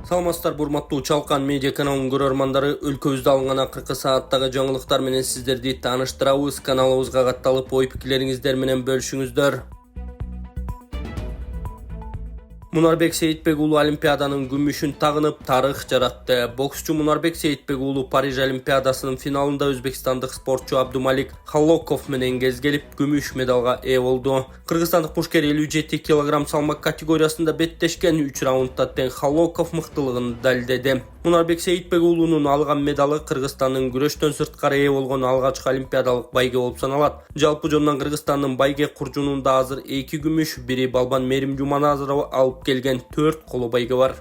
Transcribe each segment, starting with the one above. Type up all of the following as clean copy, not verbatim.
Саламатсыздар, урматтуу Чалкан медиа каналынын көрөрмандары, өлкөбүздө алынган акыркы сааттагы жаңылыктар менен сиздерди тааныштырабыз. Каналыбызга катталып, ой-пикирлериңиздер менен бөлүшүңүздөр. Мунарбек Сейитбек уулу Олимпиаданын күмүшүн тагынып, тарых жаратты. Боксчу Мунарбек Сейитбек уулу Париж Олимпиадасынын финалында өзбекстандык спортчу Абдумалик Халлоков менен кезгелип, күмүш медалга ээ болду. Кыргызстандык мушкер 57 кг салмак категориясында беттешкен 3 раундда тең Халлоков мыктылыгын далилдеди. Мунарбек Сейитбек уулунун алган медалы Кыргызстандын күрөштөн сырткары ээ болгон алгачкы олимпиадалык байге болуп саналат. Жалпы жонунан Кыргызстандын байге куржунунда азыр 2 күмүш, бири балбан Мерим Жуманазарова алып келген 4 коло байге бар.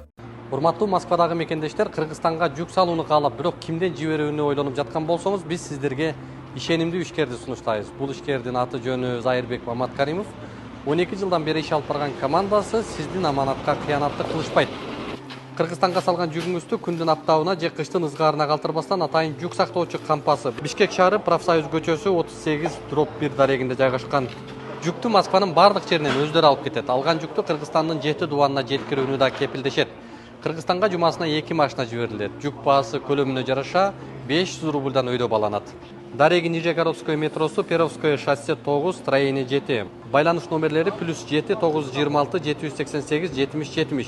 Урматтуу Москвадагы мекендештер, Кыргызстанга жүк салууну каалап, бирок кимден жиберүүнү ойлонуп жаткан болсоңуз, биз сиздерге ишенимдүү ишкерди сунуштайбыз. Бул ишкердин аты жөнү Зайырбек Маматкаримов. 12 жылдан бери иш алып барган командасы сиздин аманатка кыянатты кылышпайт. Кыргызстанга салган жүгүңүздү күндүн аптабына же кыштын ызгаарына калтырбастан атайын жүк сактоочу кампасы Бишкек шаары Профсоюз көчөсү 38/1 дарегинде жайгашкан. Жүктү Москванын бардык жеринен өздөрү алып кетет. Алган жүктү Кыргызстандын 7 дубанына жеткирүүнү да кепилдешет. Кыргызстанга жумасына 2 машина жиберилет. Жүк баасы көлөмүнө жараша 500 рубльдан өйдө баланат. Дареги Нижегородское метросу, Перовское шоссе 9, строение 7. Байланыш номерлери +7 926 788 70 70.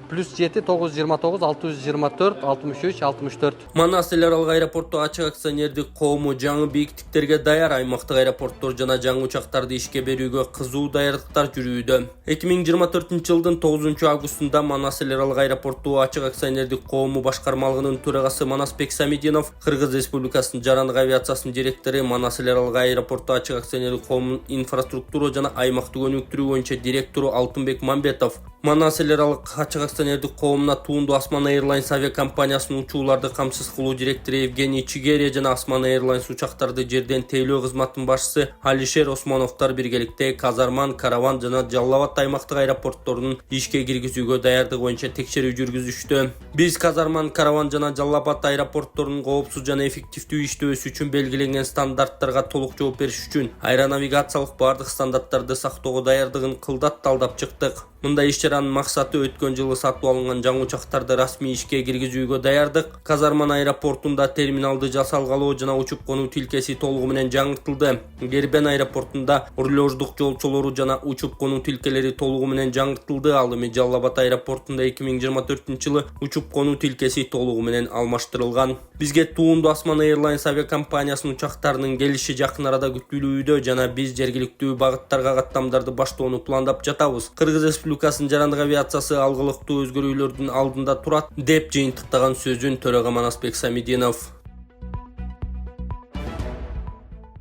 +7 929 624 63 64. Манас эл аралык аэропорту ачык акционердик коому жаңы бийиктиктерге даяр. Аймактык аэропорттор жана жаңы учактарды ишке берүүгө кызуу даярдыктар жүрүүдө. 2024-жылдын 9-августунда Манас эл аралык аэропорту ачык акционердик коому башкармалыгынын төрагасы Манасбек Самидинов, Кыргыз Республикасынын жарандык авиациясынын директору, Манас эл аралык аэропорту ачык акционердик коомунун инфраструктура жана аймактык өнүктүрүү боюнча директору Алтынбек Мамбетов, Манас эл аралык ачык акционердик коомуна туунду Осман Airlines авиакомпаниясынын учууларды камсыз кылуу директору Евгений Чигерия жана Осман Airlines учактарды жерден тейлөө кызматынын башчысы Алишер Османовдор биргеликте Казарман, Караван жана Жалал Абад аймактык аэропортторунун ишке киргизүүгө даярдыгы боюнча текшерүү жүргүзүштү. Биз Казарман, Караван жана Жалал Абад аэропортторунун коопсуз жана эффективдүү иштөөсү үчүн белгиленген стандарттарга толук жооп бериш үчүн аэронавигациялык бардык стандарттарды сактоого даярдыгын кылдат талдап чыктык. Мындай иш-чаранын максаты өткөн жылы сатып алынган жаңы учактарды расмий ишке киргизүүгө даярдык. Казарман аэропортунда терминалды жасалгалоо жана учуп конуу тилкеси толугу менен жаңыртылды. Гербен аэропортунда рулеждук жолчолору жана учуп конуу тилкелери толугу менен жаңыртылды. Ал эми Жалал Абад аэропортунда 2024-жылы учуп конуу тилкеси толугу менен алмаштырылган. Бизге туунду Осман Airlines авиакомпаниясынын учактарынын келиши жакын арада күтүлүүдө жана биз жергиликтүү багыттарга каттамдарды баштоону пландап жатабыз. Кыргыз Республикасынын жарандык авиациясы алгылыктуу өзгөрүүлөрдүн алдында турат, деп жыйынтыктаган сөзүн төрага Манасбек Самидинов.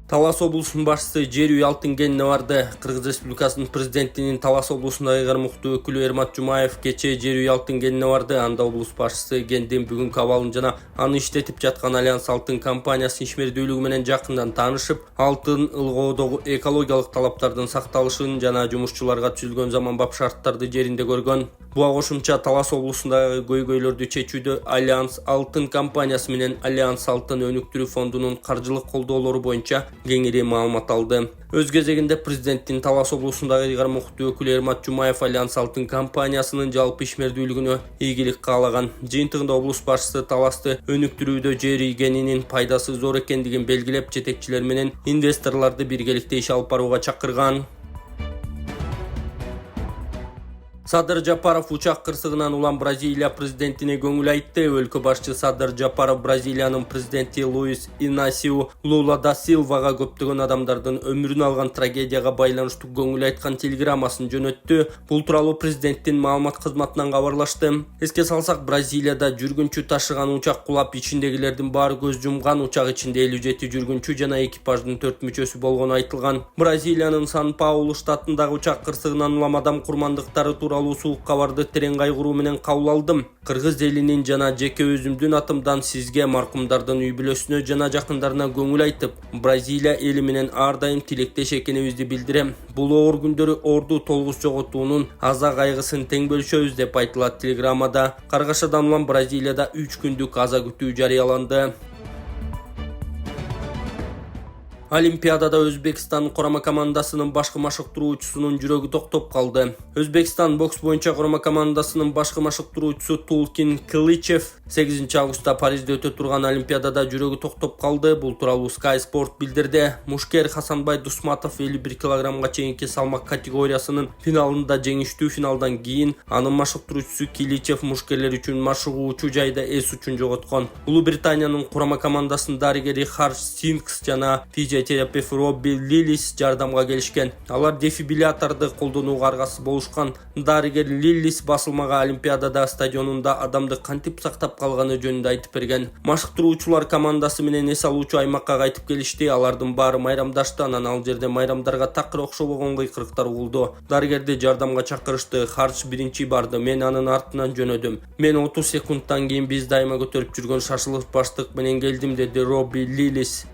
Талас облусунун башчысы жер үй Алтынгенине барды. Кыргыз Республикасынын президентинин Талас облусундагы кармыктуу өкүлү Эрмат Жумаев кечээ жер үй Алтынгенине барды. Анда облус башчысы кенттин бүгүнкү абалын жана аны иштетип жаткан Альянс Алтын компаниясынын ишмердүүлүгү менен жакындан таанышып, алтын ылгоодогу экологиялык талаптардын сакталышын жана жумушчуларга түзүлгөн заманбап шарттарды жеринде көргөн. Буга кошумча Талас облусундагы көйгөйлөрдү чечүүдө Альянс Алтын компаниясы менен Альянс Алтын өнүктүрүү фондунун каржылык колдоолору боюнча кеңири маалымат алды. Өз кезегинде президенттин Талас облусундагы кармыктуу өкүлү Эрмат Жумаев Альянс Алтын компаниясынын жалпы ишмердүүлүгүнө ийгилик каалаган. Жыйынтыгында облус башчысы Таласты өнүктүрүүдө жер ийгенинин пайдасы зор экендигин белгилеп, жетекчилер менен инвесторлорду биргеликте иш алып барууга чакырган. Садыр Жапаров учак кырсыгынан улам Бразилия президентине көңүл айтты. Өлкө башчы Садыр Жапаров Бразилиянын президенти Луис Инасиу Лула да Силвага көптөгөн адамдардын өмүрүн алган трагедияга байланыштуу көңүл айткан телеграммасын жөнөттү. Бул тууралуу президенттин маалымат кызматынан кабарлашты. Эске салсак, Бразилияда жүргүнчү ташыган учак кулап, ичиндегилердин баары көз жумган. Учак ичинде 57 жүргүнчү жана экипаждын 4 мүчөсү болгону айтылган. Бразилиянын Сан-Паулу штатындагы учак кырсыгынан улам адам курмандыктары тууралуу суук кабарды терең кайгыруу менен кабыл алдым. Кыргыз элинин жана жеке өзүмдүн атымдан сизге, маркумдардын үй бүлөсүнө жана жакындарына көңүл айтып, Бразилия эли менен ар дайым тилектеш экенибизди билдирем. Бул оор күндөрү орду толгус жоготуунун аза кайгысын тең бөлүшөбүз, деп айтылат телеграммада. Каргашадан улам Бразилияда 3 күндүк аза күтүү жарыяланды. Олимпиадада Өзбекстан құрама командасының башкы машыктыруучусунун жүрөгү токтоп калды. Өзбекстан бокс боюнча құрама командасының башкы машыктыруучусу Тулкин Кылычев 8 августта Парижде өтө турган Олимпиадада жүрөгү токтоп калды. Бул тууралуу Sky Sport билдирди. Мушкер Хасанбай Дусматов 51 килограммга чейинки салмак категориясынын финалында жеңиштүү. Финалдан кийин анын машыктыруучусу Киличев мушкерлер үчүн машыгуучу жайда эс учун жоготкон. Улуу Британиянын құрама командасынын дарыгери Харш Синкс жана терапевт Робби Лиллис жардамга келишкен. Алар дефибрилляторду колдонууга аргасыз болушкан. Дарыгер Лиллис басылмага Олимпиадада стадионунда адамды кантип сактап калганы жөнүндө айтып берген. Машыктыруучулар командасы менен эс алуучу аймакка кайтып келишти. Алардын баары майрамдашты. Анан ал жерде майрамдарга такыр окшобогон кыйкырыктар болду. Дарыгерди жардамга чакырышты. Харч биринчи барды. Мен анын артынан жөнөдүм. Мен 30 секундтан кийин биз дайыма көтөрүп жүргөн шашылыш баштык менен келдим, деди Робби Лиллис.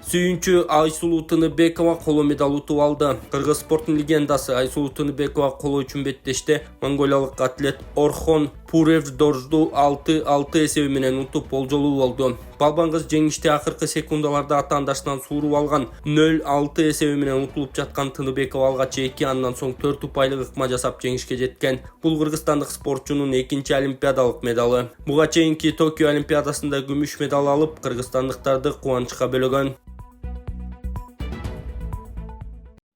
Сүйүнчү Айсулуу Тыныбекова коло медаль утуп алды. Кыргыз спорттун легендасы Айсулуу Тыныбекова коло үчүн беттеште монголиялык атлет Орхон Пуревдоржду 6-6 эсеби менен утуп болжолуу болду. Балбан кыз жеңиште акыркы секундаларда атаандашынан сууруп алган 0-6 эсеби менен утулуп жаткан Тыныбекова алгач 2, андан соң 4 упайлык ыкма жасап жеңишке жеткен. Бул кыргызстандык спортчунун экинчи олимпиадалык медалы. Буга чейинки Токио олимпиадасында күмүш медаль алып, кыргызстандыктарды кубанычка бөлөгөн.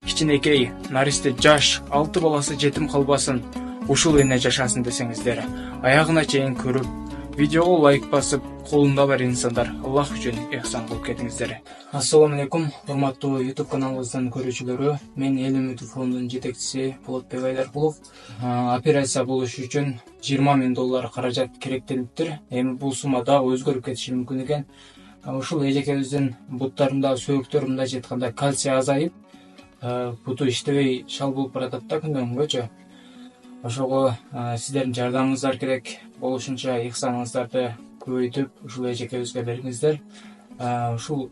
Кичинекей, наристе жаш, 6 баласы жетим калбасын, ушул эне жашасын десеңиздер. Аягына чейин көрүп, видеого лайк басып, колунда бар инсандар, Аллах үчүн ихсан кылып кетиңиздер. Ассаламу алейкум, урматтуу YouTube каналыбыздын көрүүчүлөрү. Мен Эл Үмүтү фондунун жетекчиси Болотбек Айдаркулов. Операция болуш үчүн $20 000 каражат керектелиптир. Эми бул сума да өзгөрүп кетиши мүмкүн экен. Ушул эжекебиздин буттарында, сөөктөрүндө жетканда кальций азайып, буту иштебей шал болуп баратат да күндөн күнгөчө. Ошого сиздердин жардамыңыздар керек. Болушунча ихсаныңыздарды көбөйтүп, ушул эжекебизге бериңиздер. Ушул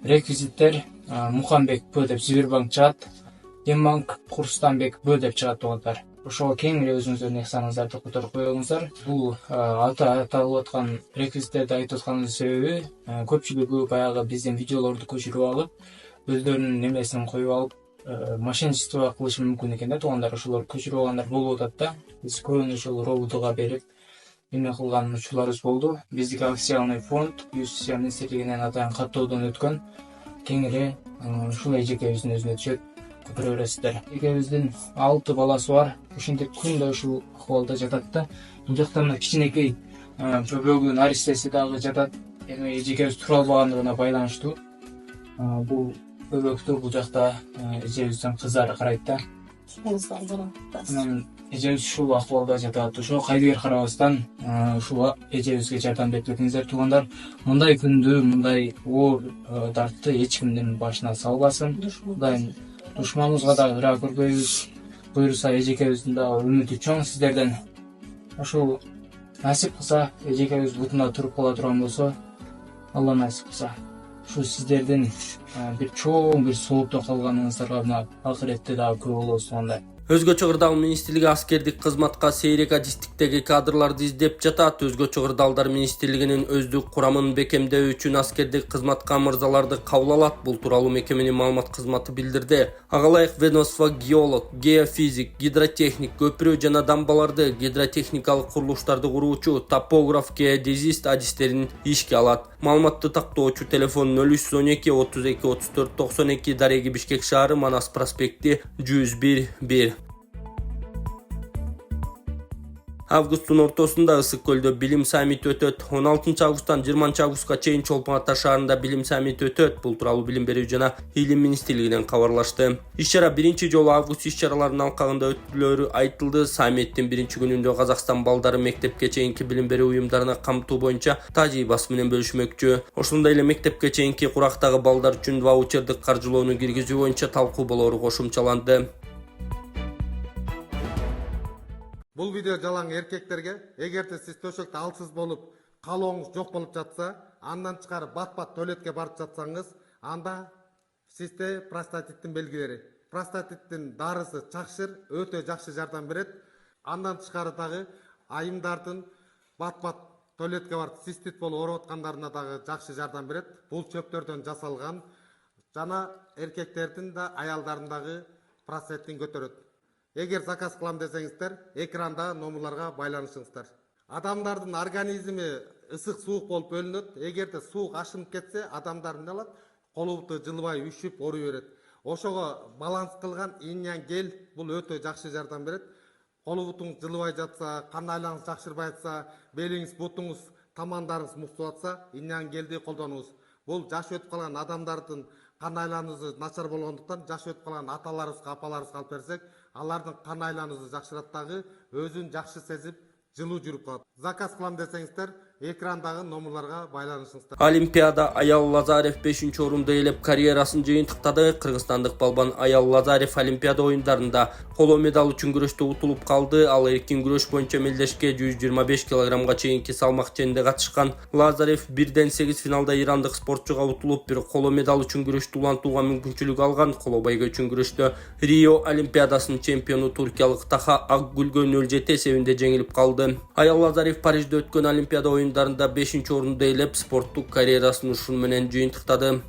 реквизиттер Мухамбек Б деп Сбербанк чыгат, Дембанк Курстанбек Б деп чыгат тугандар. Ошого кеңири өзүңүздөрдүн ихсаныңыздарды которуп коюңуздар. Бул аталып аткан реквизиттерди айтып атканымдын себеби көпчүлүгү баягы биздин видеолорду көчүрүп алып, өздөрүнүн немесин коюп алып, мошенничество кылышы мүмкүн экен да туугандар. Ошолор көчүрүп алгандар болуп атат да. Биз көбүн ошол роботуга берип эме кылган учурларыбыз болду. Биздики официальный фонд Юстиция министрлигинен атайын каттоодон өткөн. Кеңири ушул эжекебиздин өзүнө түшөт, көрө бересиздер. Эжекебиздин 6 баласы бар. Ушинтип күндө ушул акыбалда жатат да. Бул жакта мына кичинекей бөбөгү наристеси дагы жатат. Эми эжекебиз тура албагандыгына байланыштуу. Бул бөбөктү бул жакта эжебиздин кыздары карайт да. Эжебиз ушул акыбалда жатат. Ошо кайдыгер карабастан ушул эжебизге жардам берип кетиңиздер туугандар. Мындай күндү, мындай оор дартты эч кимдин башына салбасын. Кудайым душманыбызга дагы ыра көрбөйбүз. Буюрса эжекебиздин дагы үмүтү чоң сиздерден. Ошол насип кылса, эжекебиз бутунда туруп кала турган болсо, Алла насип кылса, ушу сиздердин бир чоң бир соолукта калганыңыздарга мына акыретте дагы күбө болобуз туугандар. Өзгөчө кырдаал министрлиги аскердик кызматка сейрек адистиктеги кадрларды издеп жатат. Өзгөчө кырдаалдар министрлигинин өздүк курамын бекемдөө үчүн аскердик кызматка мырзаларды кабыл алат. Бул тууралуу мекеменин маалымат кызматы билдирди. Ага ылайык ведомство геолог, геофизик, гидротехник, көпүрө жана дамбаларды, гидротехникалык курулуштарды куруучу, топограф, геодезист адистерин ишке алат. Маалыматты тактоочу телефон 0312 32 34 92, Дареги Бишкек шаары, Манас проспекти 101-1. Августтун ортосунда Ысык көлдө билим саммити өтөт. 16 августтан 20 августка чейин Чолпон Ата шаарында билим саммити өтөт. Бул тууралуу билим берүү жана илим министрлигинен кабарлашты. Иш-чара биринчи жолу август иш-чараларынын алкагында өтүлөрү айтылды. Саммиттин биринчи күнүндө Казакстан балдары мектепке чейинки билим берүү уюмдарына камтуу боюнча тажрыйбасы менен бөлүшмөкчү. Ошондой эле мектепке чейинки курактагы балдар үчүн ваучердик каржылоону киргизүү боюнча талкуу болору кошумчаланды. Бұл видео жалаң эркектерге, эгерде сиз төшөктө алсыз болуп, калооңуз жок болуп жатса, андан чыгарып бат-бат туалетке барып жатсаңыз, анда сизде простатиттин белгилери. Простатиттин дарысы чакшыр, өтө жакшы жардам берет. Андан тышкары дагы айымдардын бат-бат туалетке барып цистит болуп ооруп аткандарына дагы жакшы жардам берет. Бул чөптөрдөн жасалган жана эркектердин да аялдардын дагы процентин көтөрөт. Эгер заказ кылам десеңиздер, экранда номерларга байланышыңыздар. Адамдардын организми ысык суук болуп бөлүнөт. Эгерде суук ашынып кетсе, адамдар эмне алат? Колу буту жылбай, үшүп, ооруй берет. Ошого баланс кылган иньян гель бул өтө жакшы жардам берет. Колу бутуңуз жылбай жатса, кан айланыңыз жакшырбай жатса, белиңиз, бутуңуз, тамандарыңыз муктуп атса, иньян гелди колдонуңуз. Бул жаш өтүп калган адамдардын кан айланысы начар болгондуктан жаш өтүп калган аталарыбызга, апаларыбызга алып берсек, алардын кан айланысы жакшырат дагы, өзүн жакшы сезип, жылуу жүрүп калат. Заказ кылам десеңиздер, экрандагы номерларга байланышыңыздар. Олимпиада Аял Лазарев 5-орунду ээлеп карьерасын жыйынтыктады. Кыргызстандык балбан Аял Лазарев Олимпиада оюндарында коло медал үчүн күрөштө утулуп калды. Ал эркин күрөш боюнча мелдешке 125 кг чейинки салмак ченинде катышкан. Лазарев 1-8 финалда ирандык спортчуга утулуп, бир коло медал үчүн күрөштү улантууга мүмкүнчүлүк алган. Коло байга үчүн күрөштө Рио Олимпиадасынын чемпиону туркиялык Таха Акгүлгө 0-7 эсебинде жеңилип калды. Аял Лазарев Парижде өткөн Олимпиада оюндарында 5-орунду ээлеп спорттук карьерасын ушун менен жыйынтыктады.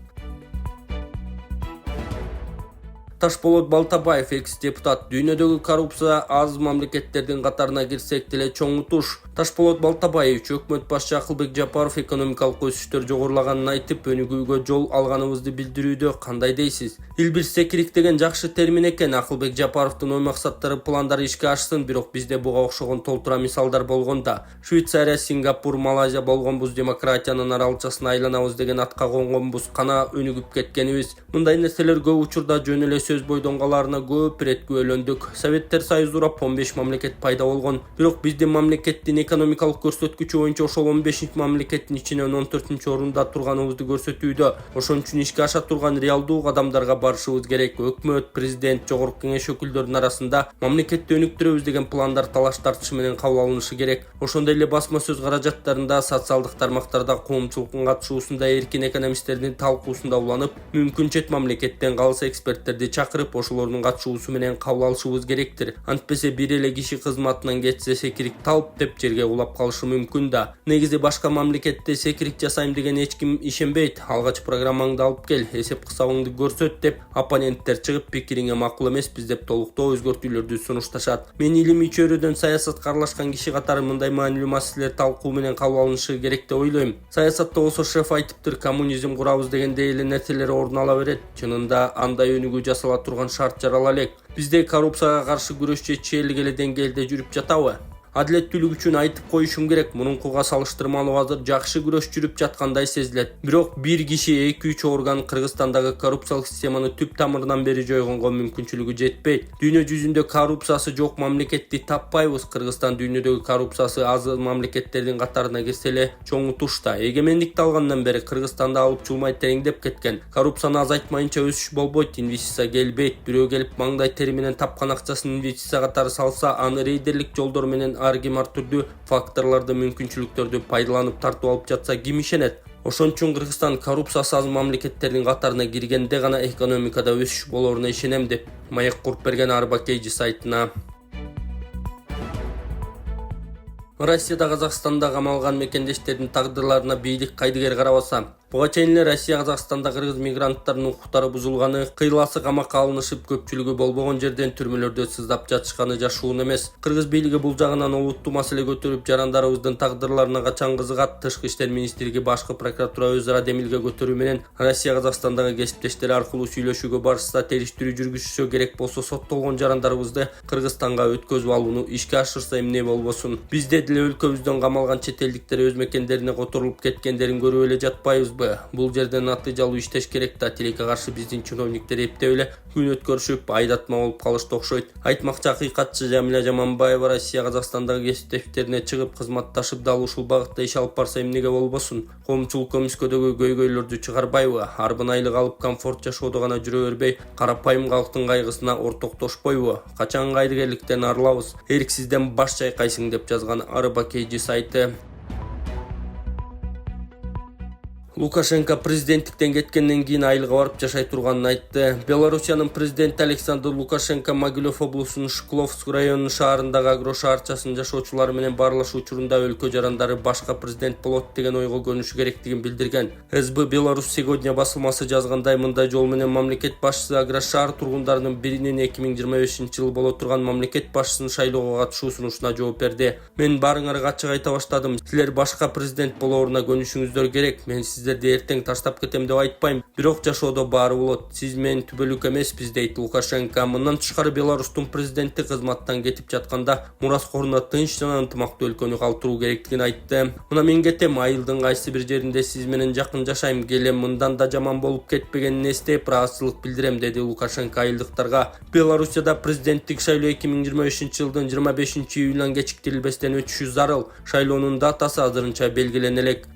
Ташполот Балтабаев, экс-депутат. Дүйнөдөгү коррупция аз мамлекеттердин катарына кирсек деле чоң туш. Ташполот Балтабаев өкмөт башчы Акылбек Жапаров экономикалык өсүштөр жогорулаганын айтып, өнүгүүгө жол алганыбызды билдирүүдө. Кандай дейсиз? Илбир секирик деген жакшы термин экен. Акылбек Жапаровдун ой максаттары, пландары ишке ашсын, бирок бизде буга окшогон толтура мисалдар болгон да. Швейцария, Сингапур, Малайзия болгонбуз, демократиянын аралчасына айланабыз деген атка конгонбуз, кана өнүгүп кеткенибиз. Мындай нерселер көп учурда жөн эле сөз бойдоңгаларына көп рет күбөлөндүк. Советтер Союзу урап 15 мамлекет пайда болгон. Бирок биздин мамлекеттин экономикалык көрсөткүчү боюнча ошол 15 мамлекеттин ичинен 14-орунда турганыбызды көрсөтүүдө. Ошон үчүн ишке аша турган реалдуу кадамдарга барышыбыз керек. Өкмөт, президент, жогорку кеңеш өкүлдөрүнүн арасында мамлекетти өнүктүрөбүз деген пландар талаш тартышы менен кабыл алынышы керек. Ошондой эле басма сөз каражаттарында, социалдык тармактарда, коомчулуктун катышуусунда, эркин экономисттердин талкуусунда уланып, мүмкүн чет мамлекеттен калса эксперттерди чакырып, ошолордун катышуусу менен кабыл алышыбыз керектир. Антпесе бир эле киши кызматынан кетсе, секирик талп деп жерге улап калышы мүмкүн да. Негизи башка мамлекетте секирик жасайм деген эч ким ишенбейт. Алгач программаңды алып кел, эсеп кысабыңды көрсөт деп оппоненттер чыгып, пикириңе макул эмеспиз деп толуктоо өзгөртүүлөрдү сунушташат. Мен илимий чөйрөдөн саясатка аралашкан киши катары мындай маанилүү маселелер талкуу менен кабыл алынышы керек деп ойлойм. Саясатта болсо шеф айтыптыр, коммунизм курабыз дегендей эле нерселер орун ала берет. Чынында андай өнүгүү жасала турган шарт жарала элек. Бизде коррупцияга каршы күрөш жетишерлик эле деңгээлде жүрүп жатабы? Адилеттүүлүк үчүн айтып коюшум керек, мурункуга салыштырмалуу азыр жакшы күрөш жүрүп жаткандай сезилет. Бирок бир киши 2-3 орган Кыргызстандагы коррупциялык системаны түп тамырынан бери жойгонго мүмкүнчүлүгү жетпейт. Дүйнө жүзүндө коррупциясы жок мамлекетти таппайбыз. Кыргызстан дүйнөдөгү коррупциясы аз мамлекеттердин катарына кирсе эле чоң тушта. Эгемендикти алгандан бери Кыргызстанда алып чулмай тереңдеп кеткен. Коррупцияны азайтмайынча өсүш болбойт, инвестиция келбейт. Бирөө келип маңдай тери менен тапкан акчасын инвестиция катары салса, аны рейдерлик жолдор менен аргим артурдуу факторлорду, мүмкүнчүлүктөрдү пайдаланып тартып алып жатса ким ишенет? Ошон үчүн Кыргызстан коррупциясы аз мамлекеттердин катарына киргенде гана экономикада өсүш болоруна ишенем деп маек куруп берген Арбакейжи сайтына. Россияда Казакстанда камалган мекендештердин тагдырларына бийлик кайдыгер карабаса, буга чейин эле Россия Казакстанда кыргыз мигранттарынын укуктары бузулганы, кыйласы камакка алынышып, көпчүлүгү болбогон жерден түрмөлөрдө сыздап жатышканы жашуун эмес. Кыргыз бийлиги бул жагынан олуттуу маселе көтөрүп, жарандарыбыздын тагдырларына качан кызыгат. Тышкы иштер министрлиги, башкы прокуратура өз ара демилге көтөрүү менен Россия Казакстандагы кесиптештери аркылуу сүйлөшүүгө барышса, териштирүү жүргүзүшсө керек болсо, соттолгон жарандарыбызды Кыргызстанга өткөзүп алууну ишке ашырса эмне болбосун. Бизде деле өлкөбүздөн камалган чет элдиктер өз мекендерине которулуп кеткендерин көрүп эле жатпайбызбы? Бул жерден натыйжалуу иштеш керек да. Тилекке каршы биздин чиновниктер эптеп эле күн өткөрүшүп, айдатма болуп калышты окшойт. Айтмакчы акыйкатчы Жамиля Жаманбаева Россия Казакстандагы кесиптештерине чыгып, кызматташып дал ушул багытта иш алып барса эмнеге болбосун? Коомчулук көмүскөдөгү көйгөйлөрдү чыгарбайбы? Арбын айлык алып комфорт жашоодо гана жүрө бербей, карапайым калктын кайгысына ортоктошпойбу? Качан кайдыгерликтен арылабыз? Эрксизден баш чайкайсың деп жазган Арбакейжи сайты. Лукашенко президенттиктен кеткенден кийин айылга барып жашай турганын айтты. Белоруссиянын президенти Александр Лукашенко Могилев облусунун Шкловск районунун шаарындагы агро шаарчасынын жашоочулары менен баарлашуу учурунда өлкө жарандары башка президент болот деген ойго көнүшү керектигин билдирген. СБ Беларусь сегодня басылмасы жазгандай, мындай жол менен мамлекет башчысы агро шаар тургундарынын биринин 2025-жылы боло турган мамлекет башчысын шайлоого катышуу сунушуна жооп берди. Мен баарыңарга ачык айта баштадым. Силер башка президент болооруна көнүшүңүздөр керек. Мен сиздерди эртең таштап кетем деп айтпайм. Бирок жашоодо баары болот. Сиз менин түбөлүк эмеспиз, дейт Лукашенко. Мындан тышкары Беларустун президенти кызматтан кетип жатканда мураскоруна тынч жана ынтымактуу өлкөнү калтыруу керектигин айтты. Мына мен кетем, айылдын кайсы бир жеринде сиз менен жакын жашайм, келем, мындан да жаман болуп кетпегенин эстеп ыраазычылык билдирем, деди Лукашенко айылдыктарга. Белоруссияда президенттик шайлоо 2025-жылдын 25-июлунан кечиктирилбестен өтүшү зарыл. Шайлоонун датасы азырынча белгилене элек.